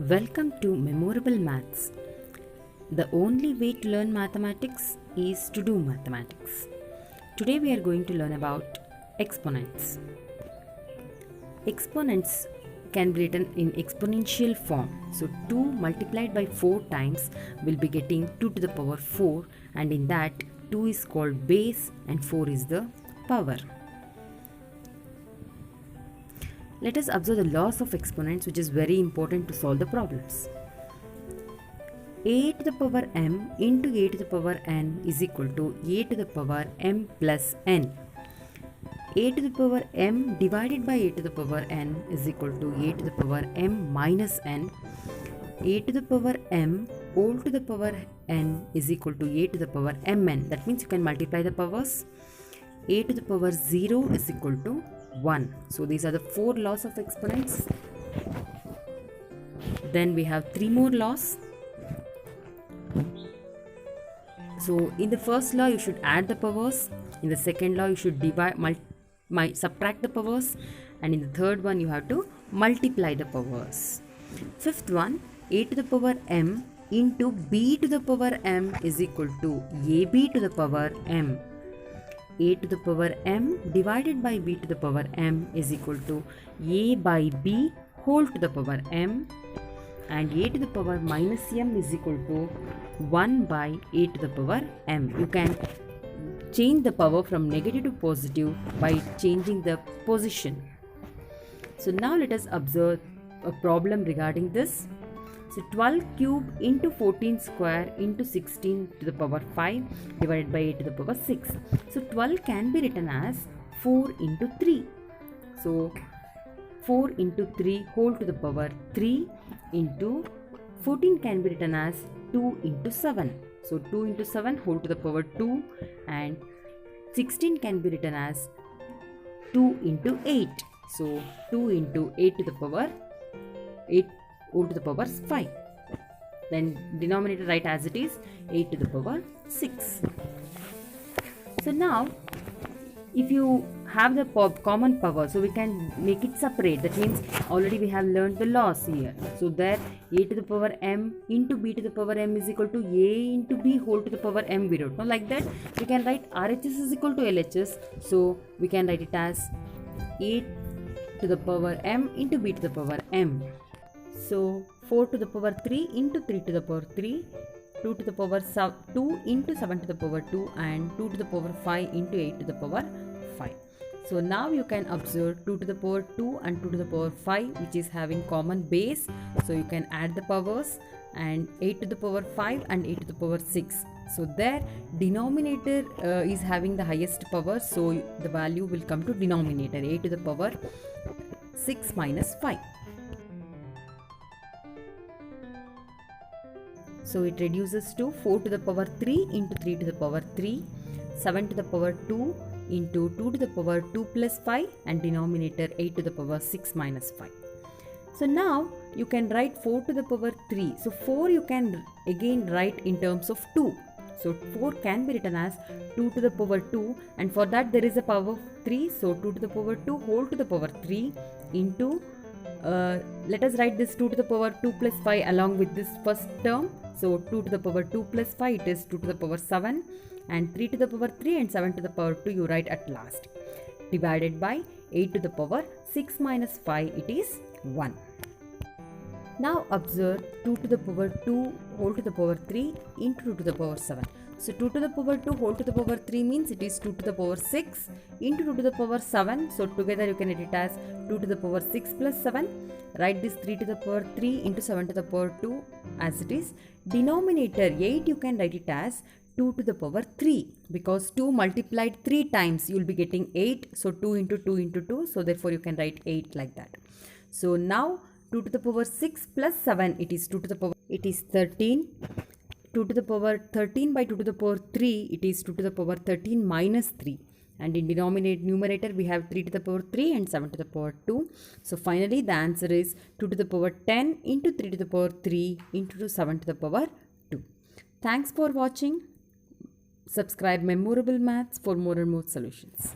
Welcome to Memorable Maths. The only way to learn mathematics is to do mathematics. Today we are going to learn about exponents. Exponents can be written in exponential form. So 2 multiplied by 4 times will be getting 2 to the power 4, and in that 2 is called base and 4 is the power. Let us observe the laws of exponents, which is very important to solve the problems. A to the power m into a to the power n is equal to a to the power m plus n. A to the power m divided by a to the power n is equal to a to the power m minus n. A to the power m whole to the power n is equal to a to the power mn. That means you can multiply the powers. A to the power 0 is equal to 1. So these are the 4 laws of exponents. Then we have 3 more laws. So in the first law you should add the powers. In the second law you should subtract the powers, and in the third one you have to multiply the powers. Fifth one, a to the power m into b to the power m is equal to ab to the power m. A to the power m divided by b to the power m is equal to a by b whole to the power m, and a to the power minus m is equal to 1 by a to the power m. You can change the power from negative to positive by changing the position. So now let us observe a problem regarding this. So 12 cube into 14 square into 16 to the power 5 divided by 8 to the power 6. So 12 can be written as 4 into 3. So 4 into 3 whole to the power 3 into 14 can be written as 2 into 7. So 2 into 7 whole to the power 2, and 16 can be written as 2 into 8. So 2 into 8 to the power 8 whole to the power 5. Then denominator write as it is, 8 to the power 6. So now if you have the common power, so we can make it separate. That means already we have learned the laws here. So there a to the power m into b to the power m is equal to a into b whole to the power m we wrote. Now like that we can write RHS is equal to LHS. So we can write it as a to the power m into b to the power m. So 4 to the power 3 into 3 to the power 3, 2 to the power 2 into 7 to the power 2, and 2 to the power 5 into 8 to the power 5. So now you can observe 2 to the power 2 and 2 to the power 5, which is having common base. So you can add the powers, and 8 to the power 5 and 8 to the power 6. So their denominator is having the highest power, so the value will come to denominator 8 to the power 6 minus 5. So it reduces to 4 to the power 3 into 3 to the power 3, 7 to the power 2 into 2 to the power 2 plus 5, and denominator 8 to the power 6 minus 5. So now you can write 4 to the power 3. So 4 you can again write in terms of 2. So 4 can be written as 2 to the power 2, and for that there is a power of 3. So 2 to the power 2 whole to the power 3 into let us write this 2 to the power 2 plus 5 along with this first term. So 2 to the power 2 plus 5, it is 2 to the power 7, and 3 to the power 3 and 7 to the power 2 you write at last, divided by 8 to the power 6 minus 5, it is 1. Now observe 2 to the power 2 whole to the power 3 into 2 to the power 7. So 2 to the power 2 whole to the power 3 means it is 2 to the power 6 into 2 to the power 7. So together you can write it as 2 to the power 6 plus 7. Write this 3 to the power 3 into 7 to the power 2 as it is. Denominator 8 you can write it as 2 to the power 3, because 2 multiplied 3 times you will be getting 8. So 2 into 2 into 2. So therefore you can write 8 like that. So now 2 to the power 6 plus 7, it is 2 to the power, it is 13. 2 to the power 13 by 2 to the power 3, it is 2 to the power 13 minus 3. And in numerator we have 3 to the power 3 and 7 to the power 2. So finally the answer is 2 to the power 10 into 3 to the power 3 into 7 to the power 2. Thanks for watching. Subscribe Memorable Maths for more and more solutions.